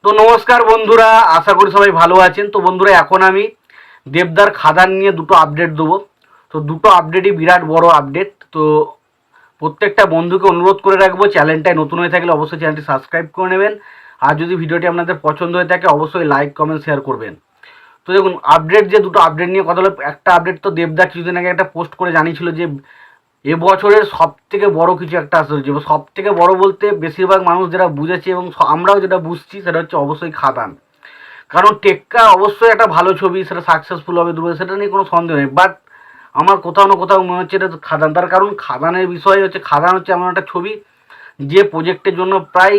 তো নমস্কার বন্ধুরা, আশা করি সবাই ভালো আছেন। তো বন্ধুরা, এখন আমি দেবদার খাদান নিয়ে দুটো আপডেট দেবো। তো দুটো আপডেটই বিরাট বড় আপডেট। তো প্রত্যেকটা বন্ধুকে অনুরোধ করে রাখবো, চ্যানেলটায় নতুন হয়ে থাকলে অবশ্যই চ্যানেলটি সাবস্ক্রাইব করে নেবেন। আর যদি ভিডিওটি আপনাদের পছন্দ হয়ে থাকে অবশ্যই লাইক কমেন্ট শেয়ার করবেন। তো দেখুন, যে দুটো আপডেট নিয়ে কথা হলো, একটা আপডেট তো দেবদা কিছুদিন আগে একটা পোস্ট করে জানিয়েছিল যে এবছরের সব থেকে বড় কিছু একটা আসতে হচ্ছে। সব থেকে বড় বলতে বেশিরভাগ মানুষ যেটা বুঝেছে এবং আমরাও যেটা বুঝছি সেটা হচ্ছে অবশ্যই খাদান। কারণ টেক্কা অবশ্যই একটা ভালো ছবি, সেটা সাকসেসফুল হবে দুটো, সেটা নিয়ে কোনো সন্দেহ নেই। বাট আমার কোথাও না কোথাও মনে হচ্ছে এটা খাদান। তার কারণ খাদানের বিষয় হচ্ছে, খাদান হচ্ছে এমন একটা ছবি যে প্রজেক্টের জন্য প্রায়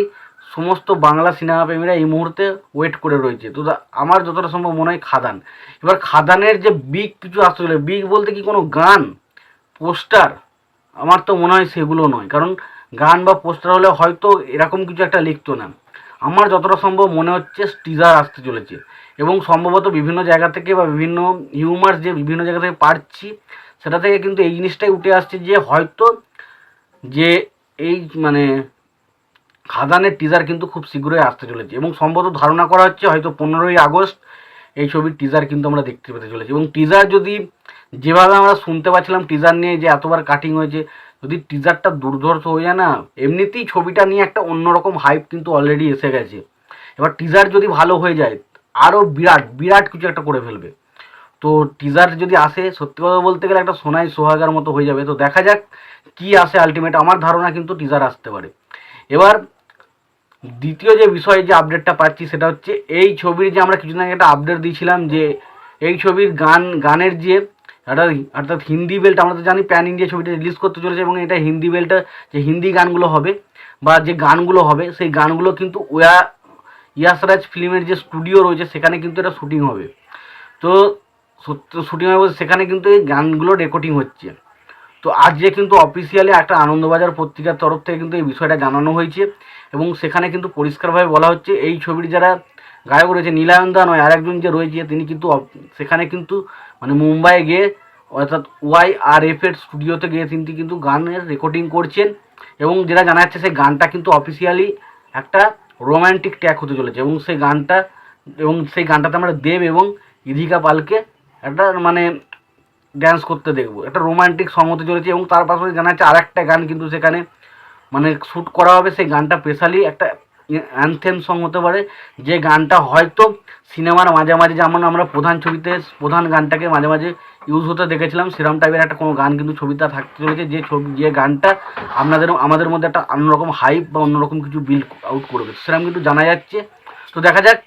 সমস্ত বাংলা সিনেমা প্রেমীরা এই মুহূর্তে ওয়েট করে রয়েছে। তো আমার যতটা সম্ভব মনে হয় খাদান। এবার খাদানের যে বিগ কিছু আসতে চলে, বিগ বলতে কি কোনো গান, পোস্টার, আমার তো মনে হয় সেগুলো নয়। কারণ গান বা পোস্টার হলে হয়তো এরকম কিছু একটা লিখতো না। আমার যতটা সম্ভব মনে হচ্ছে টিজার আসতে চলেছে, এবং সম্ভবত বিভিন্ন জায়গা থেকে বা বিভিন্ন হিউমার যে বিভিন্ন জায়গা থেকে পাচ্ছি সেটা থেকে কিন্তু এই জিনিসটাই উঠে আসছে যে হয়তো যে এই মানে খাদানের টিজার কিন্তু খুব শীঘ্রই আসতে চলেছে, এবং সম্ভবত ধারণা করা হচ্ছে হয়তো 15ই আগস্ট এই ছবির টিজার কিন্তু আমরা দেখতে পেতে চলেছি। এবং টিজার যদি যেভাবে আমরা শুনতে পাচ্ছিলাম টিজার নিয়ে যে এতবার কাটিং হয়েছে, যদি টিজারটা দুর্ধর্ষ হয়ে যায় না, এমনিতেই ছবিটা নিয়ে একটা অন্যরকম হাইপ কিন্তু অলরেডি এসে গেছে। এবার টিজার যদি ভালো হয়ে যায় আরও বিরাট বিরাট কিছু একটা করে ফেলবে। তো টিজার যদি আসে, সত্যি কথা বলতে গেলে একটা সোনাই সোহাগার মতো হয়ে যাবে। তো দেখা যাক কি আসে আলটিমেট। আমার ধারণা কিন্তু টিজার আসতে পারে। এবার দ্বিতীয় যে বিষয়ে যে আপডেটটা পাচ্ছি সেটা হচ্ছে এই ছবির যে আমরা কিছুদিন আগে একটা আপডেট দিয়েছিলাম যে এই ছবির গানের যে অর্থাৎ হিন্দি বেল্ট, আমরা তো জানি প্যান ইন্ডিয়া ছবিটা রিলিজ করতে চলেছে, এবং এটা হিন্দি বেল্টটা যে হিন্দি গানগুলো হবে বা যে গানগুলো হবে সেই গানগুলো কিন্তু ইয়াসরাজ ফিল্মের যে স্টুডিও রয়েছে সেখানে কিন্তু এটা শুটিং হবে। তো শুটিং হবে, সেখানে কিন্তু এই গানগুলো রেকর্ডিং হচ্ছে। তো আজকে কিন্তু অফিসিয়ালি একটা আনন্দবাজার পত্রিকার তরফ থেকে কিন্তু এই বিষয়টা জানানো হয়েছে, এবং সেখানে কিন্তু পরিষ্কারভাবে বলা হচ্ছে এই ছবির যারা গায়ক রয়েছে, নীলায়নদা নয় আরেকজন যে রয়েছে, তিনি কিন্তু সেখানে কিন্তু মানে মুম্বাইয়ে গিয়ে অর্থাৎ YRF এর স্টুডিওতে গিয়ে তিনি কিন্তু গানের রেকর্ডিং করছেন। এবং যেটা জানা যাচ্ছে সেই গানটা কিন্তু অফিসিয়ালি একটা রোম্যান্টিক ট্র্যাক হতে চলেছে, এবং সেই গানটাতে আমরা দেব এবং ইধিকা পালকে একটা মানে ড্যান্স করতে দেখবো, একটা রোমান্টিক সং হতে চলেছে। এবং তার পাশাপাশি জানা যাচ্ছে আরেকটা গান কিন্তু সেখানে মানে শ্যুট করা হবে। সেই গানটা স্পেশালি একটা অ্যানথেম সং হতে পারে, যে গানটা হয়তো সিনেমার মাঝে মাঝে যেমন আমরা প্রধান ছবিতে প্রধান গানটাকে মাঝে মাঝে ইউজ হতে দেখেছিলাম, সেরকম টাইপের একটা কোনো গান কিন্তু ছবিটা থাকতে চলেছে, যে গানটা আমাদের মধ্যে একটা অন্যরকম হাইপ বা অন্যরকম কিছু বিল্ড আউট করবে, সেরকম কিন্তু জানা যাচ্ছে। তো দেখা যাক